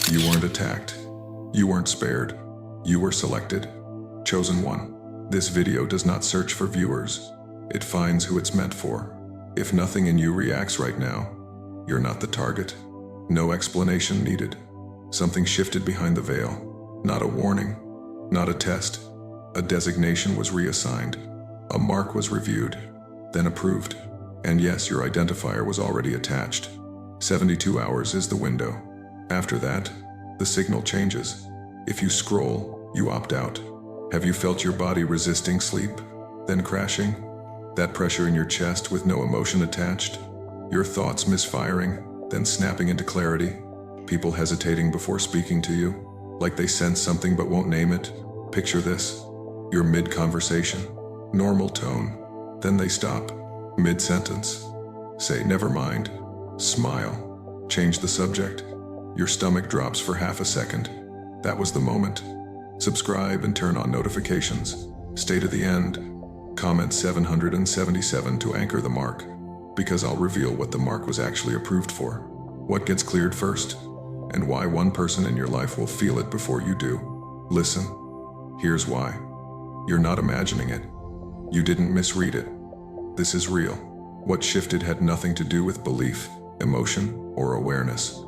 You weren't attacked. You weren't spared. You were selected. Chosen one. This video does not search for viewers. It finds who it's meant for. If nothing in you reacts right now, you're not the target. No explanation needed. Something shifted behind the veil. Not a warning. Not a test. A designation was reassigned. A mark was reviewed. Then approved. And yes, your identifier was already attached. 72 hours is the window. After that, the signal changes. If you scroll, you opt out. Have you felt your body resisting sleep, then crashing? That pressure in your chest with no emotion attached? Your thoughts misfiring, then snapping into clarity? People hesitating before speaking to you, like they sense something but won't name it? Picture this. You're mid-conversation, normal tone. Then they stop, mid-sentence. Say, never mind. Smile. Change the subject. Your stomach drops for half a second. That was the moment. Subscribe and turn on notifications. Stay to the end. Comment 777 to anchor the mark, because I'll reveal what the mark was actually approved for, what gets cleared first, and why one person in your life will feel it before you do. Listen. Here's why. You're not imagining it. You didn't misread it. This is real. What shifted had nothing to do with belief, emotion, or awareness.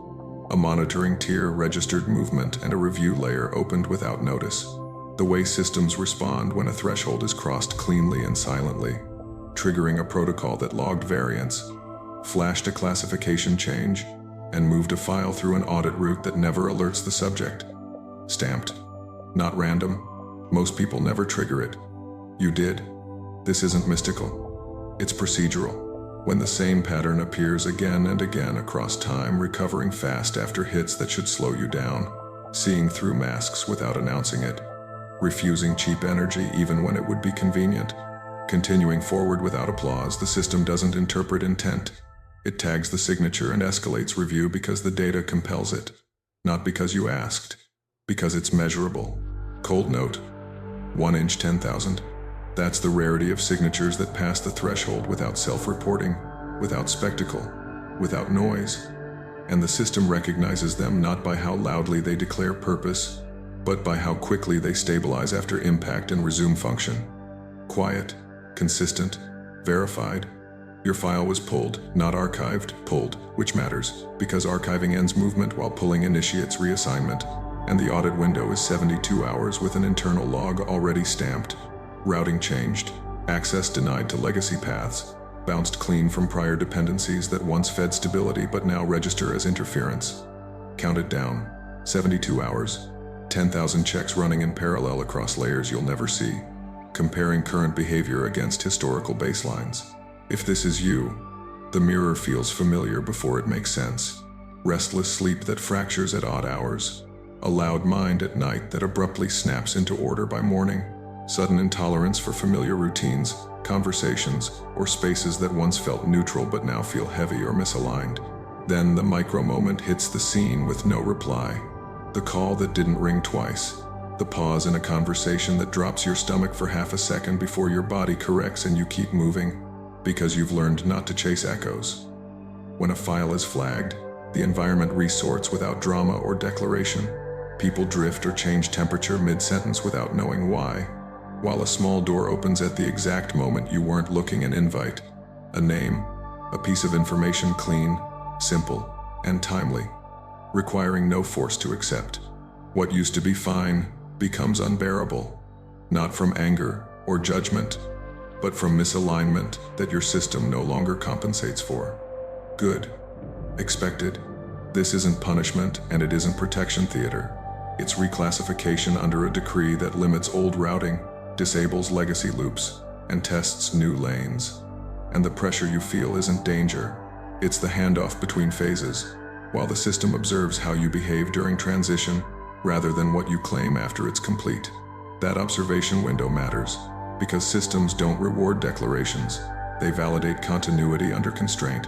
A monitoring tier registered movement and a review layer opened without notice. The way systems respond when a threshold is crossed cleanly and silently, triggering a protocol that logged variance, flashed a classification change, and moved a file through an audit route that never alerts the subject. Stamped. Not random. Most people never trigger it. You did. This isn't mystical. It's procedural. When the same pattern appears again and again across time, recovering fast after hits that should slow you down, seeing through masks without announcing it, refusing cheap energy even when it would be convenient, continuing forward without applause, the system doesn't interpret intent. It tags the signature and escalates review because the data compels it. Not because you asked, because it's measurable. Cold note. 1 inch 10,000. That's the rarity of signatures that pass the threshold without self-reporting, without spectacle, without noise. And the system recognizes them not by how loudly they declare purpose, but by how quickly they stabilize after impact and resume function. Quiet, consistent, verified. Your file was pulled, not archived, pulled, which matters, because archiving ends movement while pulling initiates reassignment, and the audit window is 72 hours with an internal log already stamped. Routing changed, access denied to legacy paths, bounced clean from prior dependencies that once fed stability but now register as interference. Counted down, 72 hours, 10,000 checks running in parallel across layers you'll never see, comparing current behavior against historical baselines. If this is you, the mirror feels familiar before it makes sense. Restless sleep that fractures at odd hours, a loud mind at night that abruptly snaps into order by morning. Sudden intolerance for familiar routines, conversations, or spaces that once felt neutral but now feel heavy or misaligned. Then the micro moment hits the scene with no reply. The call that didn't ring twice. The pause in a conversation that drops your stomach for half a second before your body corrects and you keep moving, because you've learned not to chase echoes. When a file is flagged, the environment resorts without drama or declaration. People drift or change temperature mid-sentence without knowing why. While a small door opens at the exact moment you weren't looking, an invite, a name, a piece of information clean, simple, and timely, requiring no force to accept. What used to be fine becomes unbearable, not from anger or judgment, but from misalignment that your system no longer compensates for. Good. Expected. This isn't punishment and it isn't protection theater. It's reclassification under a decree that limits old routing, disables legacy loops, and tests new lanes. And the pressure you feel isn't danger. It's the handoff between phases, while the system observes how you behave during transition, rather than what you claim after it's complete. That observation window matters, because systems don't reward declarations. They validate continuity under constraint,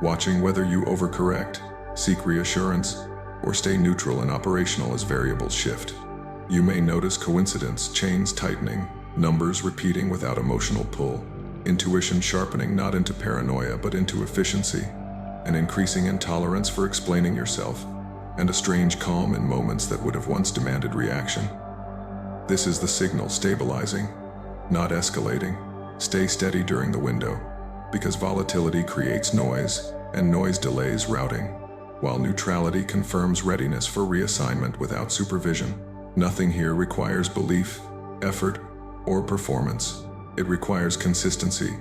watching whether you overcorrect, seek reassurance, or stay neutral and operational as variables shift. You may notice coincidence, chains tightening, numbers repeating without emotional pull, intuition sharpening not into paranoia but into efficiency, an increasing intolerance for explaining yourself, and a strange calm in moments that would have once demanded reaction. This is the signal stabilizing, not escalating. Stay steady during the window, because volatility creates noise, and noise delays routing, while neutrality confirms readiness for reassignment without supervision. Nothing here requires belief, effort, or performance. It requires consistency,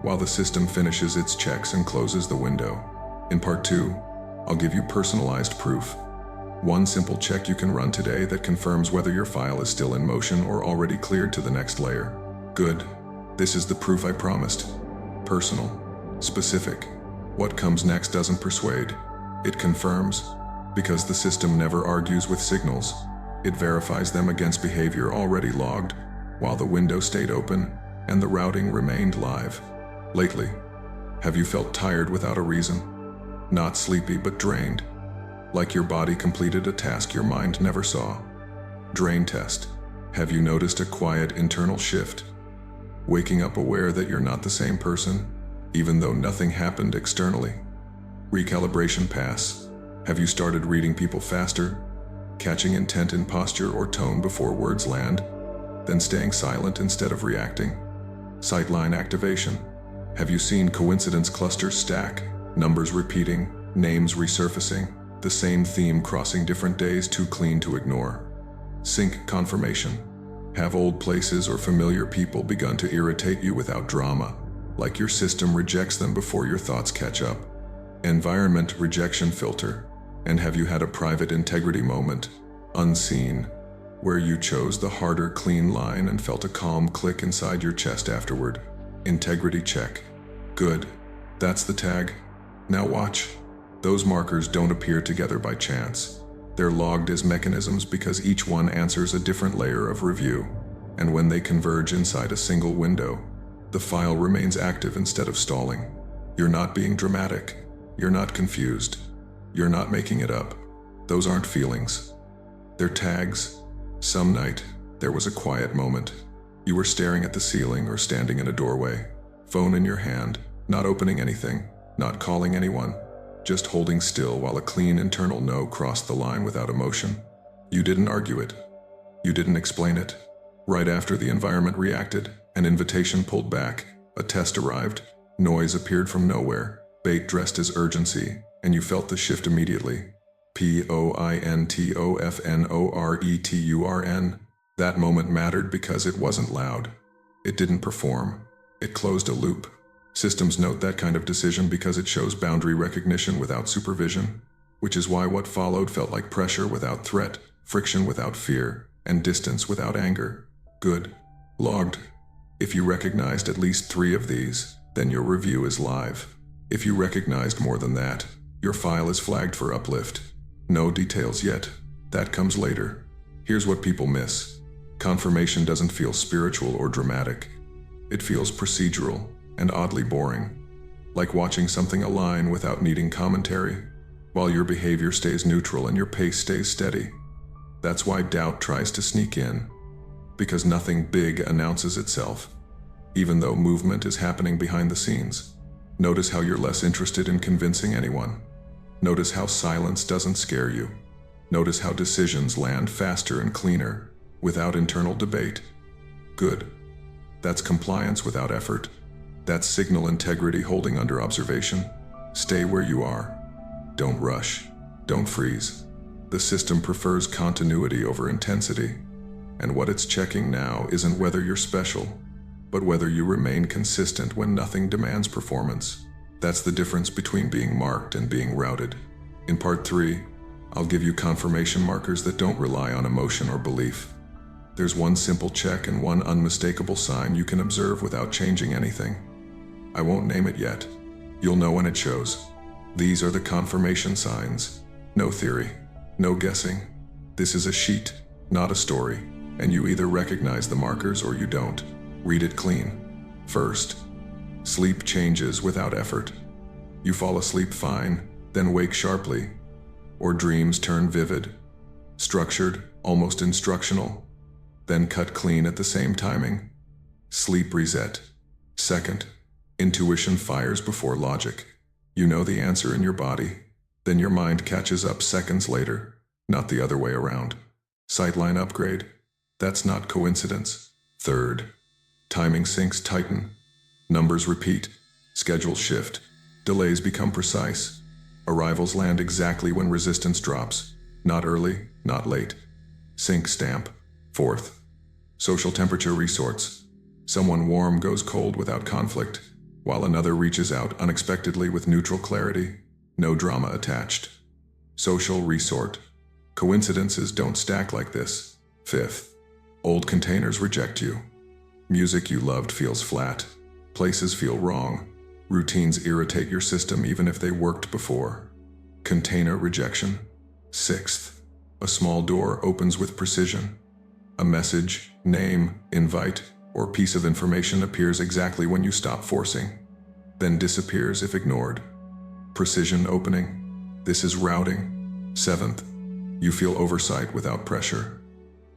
while the system finishes its checks and closes the window. In part 2, I'll give you personalized proof. One simple check you can run today that confirms whether your file is still in motion or already cleared to the next layer. Good. This is the proof I promised. Personal. Specific. What comes next doesn't persuade. It confirms, because the system never argues with signals. It verifies them against behavior already logged, while the window stayed open and the routing remained live. Lately, have you felt tired without a reason? Not sleepy but drained. Like your body completed a task your mind never saw. Drain test. Have you noticed a quiet internal shift? Waking up aware that you're not the same person, even though nothing happened externally. Recalibration pass. Have you started reading people faster, catching intent in posture or tone before words land, then staying silent instead of reacting? Sightline activation. Have you seen coincidence clusters stack, numbers repeating, names resurfacing, the same theme crossing different days too clean to ignore? Sync confirmation. Have old places or familiar people begun to irritate you without drama, like your system rejects them before your thoughts catch up? Environment rejection filter. And have you had a private integrity moment, unseen, where you chose the harder, clean line and felt a calm click inside your chest afterward? Integrity check. Good. That's the tag. Now watch. Those markers don't appear together by chance. They're logged as mechanisms because each one answers a different layer of review. And when they converge inside a single window, the file remains active instead of stalling. You're not being dramatic. You're not confused. You're not making it up. Those aren't feelings. They're tags. Some night, there was a quiet moment. You were staring at the ceiling or standing in a doorway, phone in your hand, not opening anything, not calling anyone, just holding still while a clean internal no crossed the line without emotion. You didn't argue it. You didn't explain it. Right after the environment reacted, an invitation pulled back, a test arrived, noise appeared from nowhere, bait dressed as urgency, and you felt the shift immediately. POINTOFNORETURN. That moment mattered because it wasn't loud. It didn't perform. It closed a loop. Systems note that kind of decision because it shows boundary recognition without supervision, which is why what followed felt like pressure without threat, friction without fear, and distance without anger. Good. Logged. If you recognized at least 3 of these, then your review is live. If you recognized more than that, your file is flagged for uplift. No details yet. That comes later. Here's what people miss. Confirmation doesn't feel spiritual or dramatic. It feels procedural and oddly boring, like watching something align without needing commentary, while your behavior stays neutral and your pace stays steady. That's why doubt tries to sneak in, because nothing big announces itself, even though movement is happening behind the scenes. Notice how you're less interested in convincing anyone. Notice how silence doesn't scare you. Notice how decisions land faster and cleaner, without internal debate. Good. That's compliance without effort. That's signal integrity holding under observation. Stay where you are. Don't rush. Don't freeze. The system prefers continuity over intensity. And what it's checking now isn't whether you're special, but whether you remain consistent when nothing demands performance. That's the difference between being marked and being routed. In part 3, I'll give you confirmation markers that don't rely on emotion or belief. There's one simple check and one unmistakable sign you can observe without changing anything. I won't name it yet. You'll know when it shows. These are the confirmation signs. No theory, no guessing. This is a sheet, not a story, and you either recognize the markers or you don't. Read it clean. First, sleep changes without effort. You fall asleep fine, then wake sharply. Or dreams turn vivid, structured, almost instructional, then cut clean at the same timing. Sleep reset. Second, intuition fires before logic. You know the answer in your body. Then your mind catches up seconds later, not the other way around. Sightline upgrade. That's not coincidence. Third, timing sinks tighten. Numbers repeat. Schedules shift. Delays become precise. Arrivals land exactly when resistance drops. Not early, not late. Sync stamp. Fourth, social temperature resorts. Someone warm goes cold without conflict, while another reaches out unexpectedly with neutral clarity. No drama attached. Social resort. Coincidences don't stack like this. Fifth, old containers reject you. Music you loved feels flat. Places feel wrong. Routines irritate your system even if they worked before. Container rejection. Sixth, a small door opens with precision. A message, name, invite, or piece of information appears exactly when you stop forcing, then disappears if ignored. Precision opening. This is routing. Seventh, you feel oversight without pressure.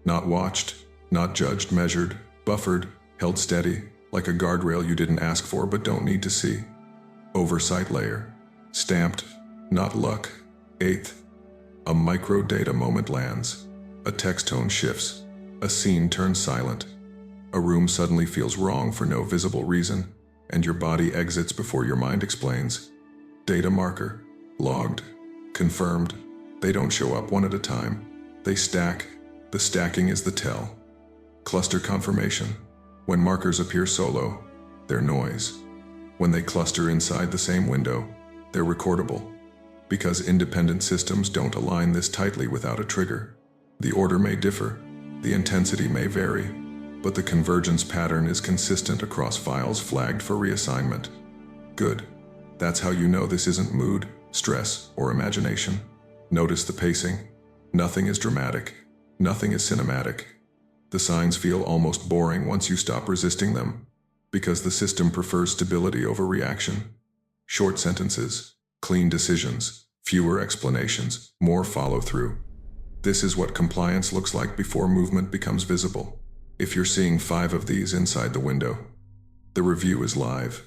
Not watched, not judged, measured, buffered, held steady, like a guardrail you didn't ask for but don't need to see. Oversight layer. Stamped, not luck. Eighth, a micro data moment lands. A text tone shifts. A scene turns silent. A room suddenly feels wrong for no visible reason, and your body exits before your mind explains. Data marker. Logged. Confirmed. They don't show up one at a time. They stack. The stacking is the tell. Cluster confirmation. When markers appear solo, they're noise. When they cluster inside the same window, they're recordable. Because independent systems don't align this tightly without a trigger. The order may differ, the intensity may vary, but the convergence pattern is consistent across files flagged for reassignment. Good. That's how you know this isn't mood, stress, or imagination. Notice the pacing. Nothing is dramatic. Nothing is cinematic. The signs feel almost boring once you stop resisting them, because the system prefers stability over reaction. Short sentences, clean decisions, fewer explanations, more follow-through. This is what compliance looks like before movement becomes visible. If you're seeing 5 of these inside the window, the review is live.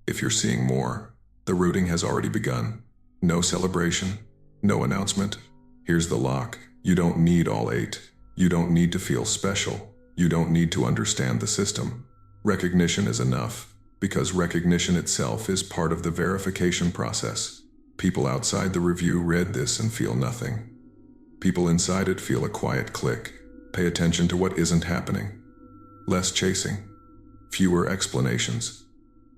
If you're seeing more, the routing has already begun. No celebration, no announcement. Here's the lock. You don't need all 8. You don't need to feel special. You don't need to understand the system. Recognition is enough, because recognition itself is part of the verification process. People outside the review read this and feel nothing. People inside it feel a quiet click. Pay attention to what isn't happening. Less chasing. Fewer explanations.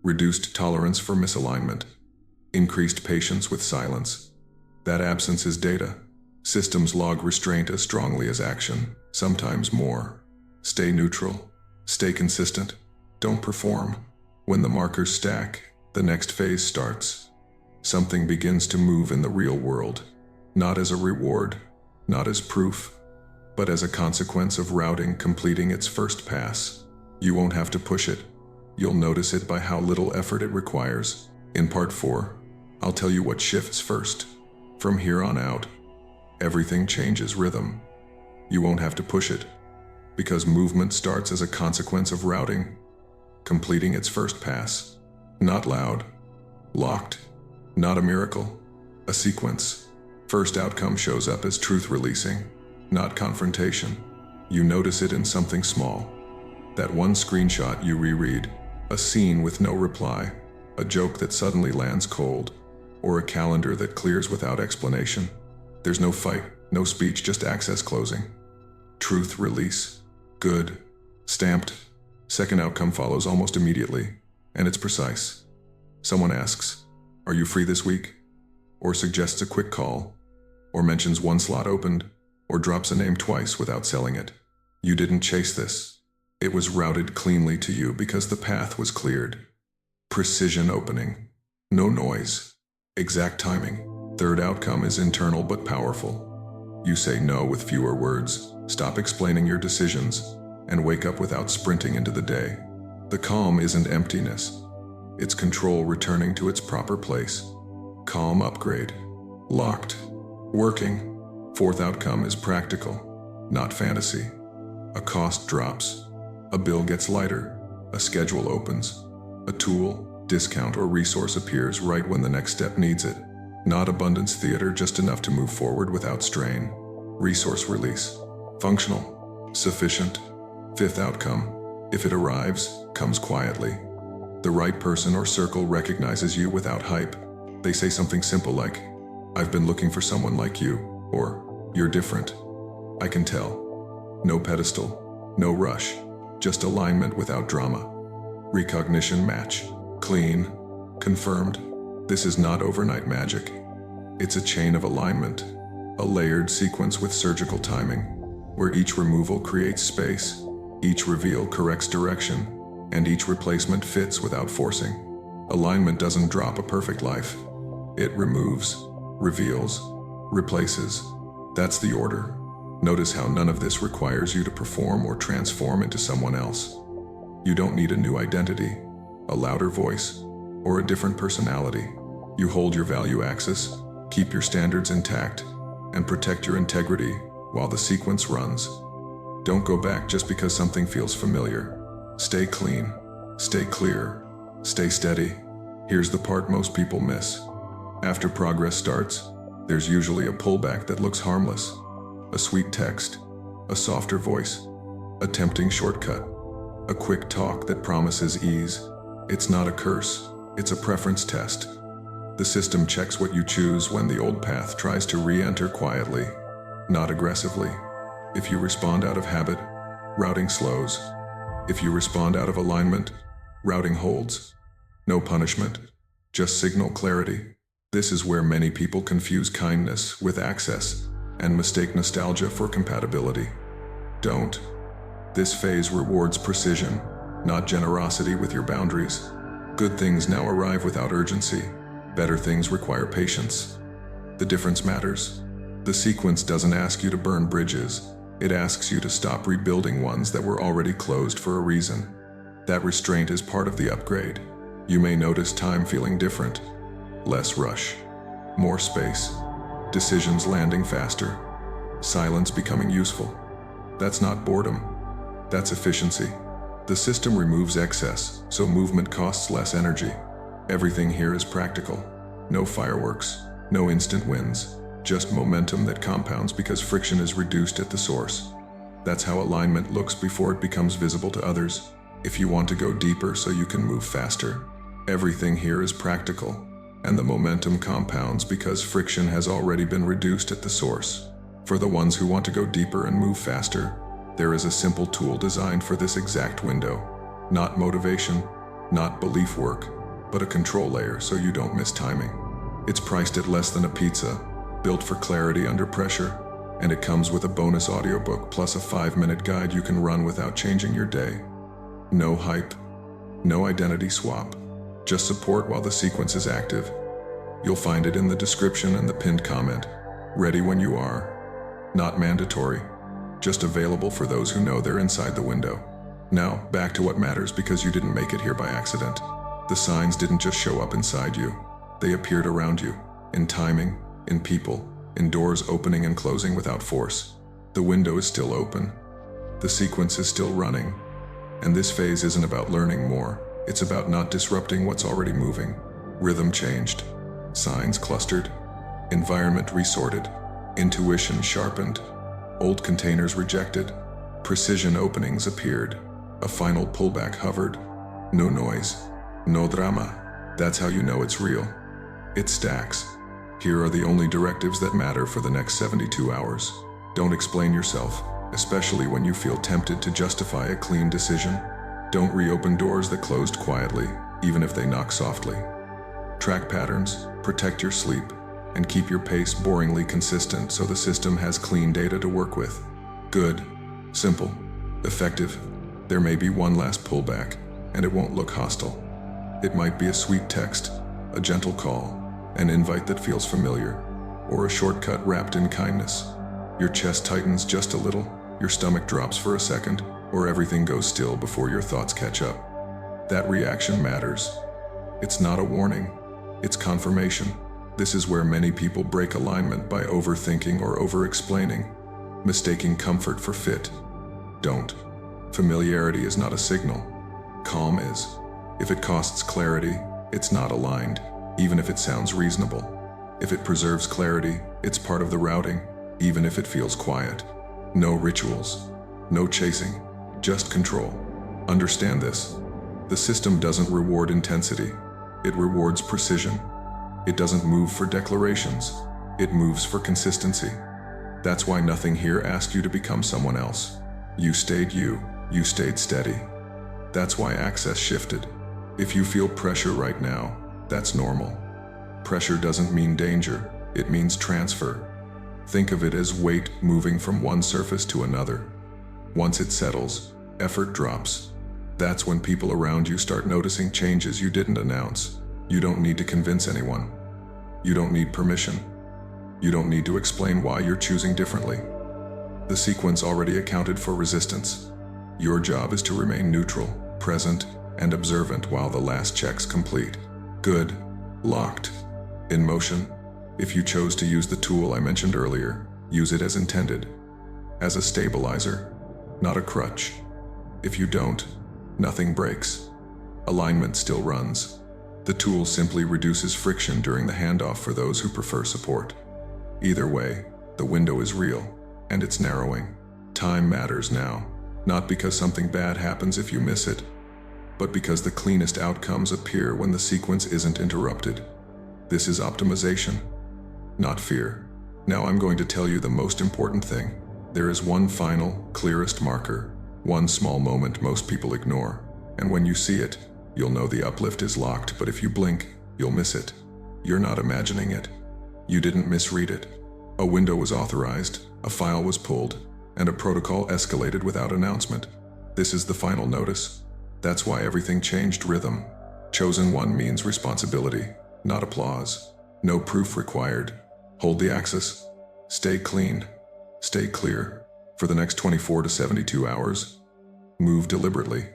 Reduced tolerance for misalignment. Increased patience with silence. That absence is data. Systems log restraint as strongly as action, sometimes more. Stay neutral. Stay consistent. Don't perform. When the markers stack, the next phase starts. Something begins to move in the real world, not as a reward, not as proof, but as a consequence of routing completing its first pass. You won't have to push it. You'll notice it by how little effort it requires. In part 4, I'll tell you what shifts first. From here on out, everything changes rhythm. You won't have to push it, because movement starts as a consequence of routing, completing its first pass. Not loud, locked, not a miracle, a sequence. First outcome shows up as truth releasing, not confrontation. You notice it in something small. That one screenshot you reread, a scene with no reply, a joke that suddenly lands cold, or a calendar that clears without explanation. There's no fight, no speech, just access closing. Truth release. Good. Stamped. Second outcome follows almost immediately, and it's precise. Someone asks, "Are you free this week?" Or suggests a quick call, or mentions one slot opened, or drops a name twice without selling it. You didn't chase this. It was routed cleanly to you because the path was cleared. Precision opening. No noise. Exact timing. Third outcome is internal but powerful. You say no with fewer words, stop explaining your decisions, and wake up without sprinting into the day. The calm isn't emptiness. It's control returning to its proper place. Calm upgrade. Locked. Working. Fourth outcome is practical, not fantasy. A cost drops. A bill gets lighter. A schedule opens. A tool, discount, or resource appears right when the next step needs it. Not abundance theater, just enough to move forward without strain. Resource release. Functional. Sufficient. Fifth outcome. If it arrives, comes quietly. The right person or circle recognizes you without hype. They say something simple like, "I've been looking for someone like you," or "You're different." I can tell. No pedestal, no rush, just alignment without drama. Recognition match. Clean. Confirmed. This is not overnight magic. It's a chain of alignment, a layered sequence with surgical timing, where each removal creates space, each reveal corrects direction, and each replacement fits without forcing. Alignment doesn't drop a perfect life. It removes, reveals, replaces. That's the order. Notice how none of this requires you to perform or transform into someone else. You don't need a new identity, a louder voice, or a different personality. You hold your value axis, keep your standards intact, and protect your integrity while the sequence runs. Don't go back just because something feels familiar. Stay clean, stay clear, stay steady. Here's the part most people miss. After progress starts, there's usually a pullback that looks harmless. A sweet text, a softer voice, a tempting shortcut, a quick talk that promises ease. It's not a curse, it's a preference test. The system checks what you choose when the old path tries to re-enter quietly, not aggressively. If you respond out of habit, routing slows. If you respond out of alignment, routing holds. No punishment, just signal clarity. This is where many people confuse kindness with access and mistake nostalgia for compatibility. Don't. This phase rewards precision, not generosity with your boundaries. Good things now arrive without urgency. Better things require patience. The difference matters. The sequence doesn't ask you to burn bridges. It asks you to stop rebuilding ones that were already closed for a reason. That restraint is part of the upgrade. You may notice time feeling different. Less rush. More space. Decisions landing faster. Silence becoming useful. That's not boredom. That's efficiency. The system removes excess, so movement costs less energy. Everything here is practical. No fireworks, no instant wins, just momentum that compounds because friction is reduced at the source. That's how alignment looks before it becomes visible to others. If you want to go deeper so you can move faster, everything here is practical, and the momentum compounds because friction has already been reduced at the source. For the ones who want to go deeper and move faster, there is a simple tool designed for this exact window. Not motivation, not belief work, but a control layer so you don't miss timing. It's priced at less than a pizza, built for clarity under pressure, and it comes with a bonus audiobook plus a 5-minute guide you can run without changing your day. No hype, no identity swap, just support while the sequence is active. You'll find it in the description and the pinned comment. Ready when you are. Not mandatory, just available for those who know they're inside the window. Now, back to what matters because you didn't make it here by accident. The signs didn't just show up inside you. They appeared around you, in timing, in people, in doors opening and closing without force. The window is still open. The sequence is still running. And this phase isn't about learning more. It's about not disrupting what's already moving. Rhythm changed. Signs clustered. Environment resorted. Intuition sharpened. Old containers rejected. Precision openings appeared. A final pullback hovered. No noise. No drama. That's how you know it's real. It stacks. Here are the only directives that matter for the next 72 hours. Don't explain yourself, especially when you feel tempted to justify a clean decision. Don't reopen doors that closed quietly, even if they knock softly. Track patterns, protect your sleep, and keep your pace boringly consistent so the system has clean data to work with. Good, simple, effective. There may be one last pullback, and it won't look hostile. It might be a sweet text, a gentle call, an invite that feels familiar, or a shortcut wrapped in kindness. Your chest tightens just a little, your stomach drops for a second, or everything goes still before your thoughts catch up. That reaction matters. It's not a warning, it's confirmation. This is where many people break alignment by overthinking or over-explaining, mistaking comfort for fit. Don't. Familiarity is not a signal. Calm is. If it costs clarity, it's not aligned, even if it sounds reasonable. If it preserves clarity, it's part of the routing, even if it feels quiet. No rituals, no chasing, just control. Understand this. The system doesn't reward intensity. It rewards precision. It doesn't move for declarations. It moves for consistency. That's why nothing here asked you to become someone else. You stayed you. You stayed steady. That's why access shifted. If you feel pressure right now, that's normal. Pressure doesn't mean danger. It means transfer. Think of it as weight moving from one surface to another. Once it settles, effort drops. That's when people around you start noticing changes you didn't announce. You don't need to convince anyone. You don't need permission. You don't need to explain why you're choosing differently. The sequence already accounted for resistance. Your job is to remain neutral, present, and observant while the last check's complete. Good. Locked. In motion. If you chose to use the tool I mentioned earlier, use it as intended. As a stabilizer, not a crutch. If you don't, nothing breaks. Alignment still runs. The tool simply reduces friction during the handoff for those who prefer support. Either way, the window is real, and it's narrowing. Time matters now, not because something bad happens if you miss it, but because the cleanest outcomes appear when the sequence isn't interrupted. This is optimization, not fear. Now I'm going to tell you the most important thing. There is one final, clearest marker, one small moment most people ignore, and when you see it, you'll know the uplift is locked, but if you blink, you'll miss it. You're not imagining it. You didn't misread it. A window was authorized, a file was pulled, and a protocol escalated without announcement. This is the final notice. That's why everything changed rhythm. Chosen one means responsibility, not applause. No proof required. Hold the axis. Stay clean. Stay clear. For the next 24 to 72 hours. Move deliberately.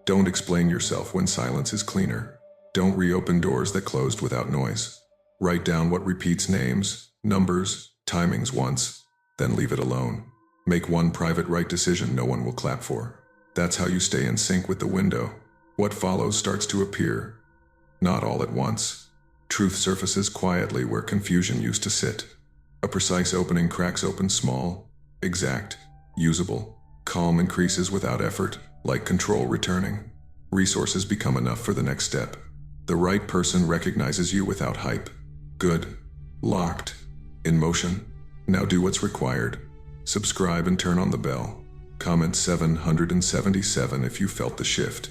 Don't explain yourself when silence is cleaner. Don't reopen doors that closed without noise. Write down what repeats names, numbers, timings once, then leave it alone. Make one private right decision no one will clap for. That's how you stay in sync with the window. What follows starts to appear. Not all at once. Truth surfaces quietly where confusion used to sit. A precise opening cracks open small, exact, usable. Calm increases without effort, like control returning. Resources become enough for the next step. The right person recognizes you without hype. Good. Locked. In motion. Now do what's required. Subscribe and turn on the bell. Comment 777 if you felt the shift.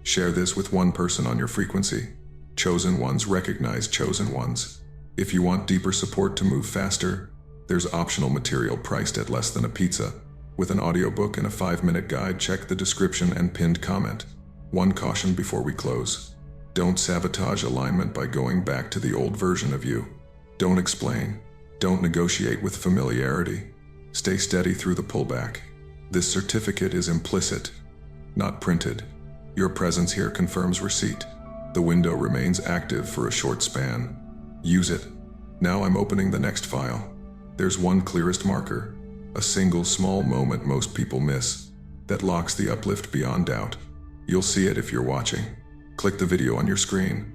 Share this with one person on your frequency. Chosen ones recognize chosen ones. If you want deeper support to move faster, there's optional material priced at less than a pizza. With an audiobook and a 5-minute guide, check the description and pinned comment. One caution before we close. Don't sabotage alignment by going back to the old version of you. Don't explain. Don't negotiate with familiarity. Stay steady through the pullback. This certificate is implicit, not printed. Your presence here confirms receipt. The window remains active for a short span. Use it. Now I'm opening the next file. There's one clearest marker, a single small moment most people miss, that locks the uplift beyond doubt. You'll see it if you're watching. Click the video on your screen.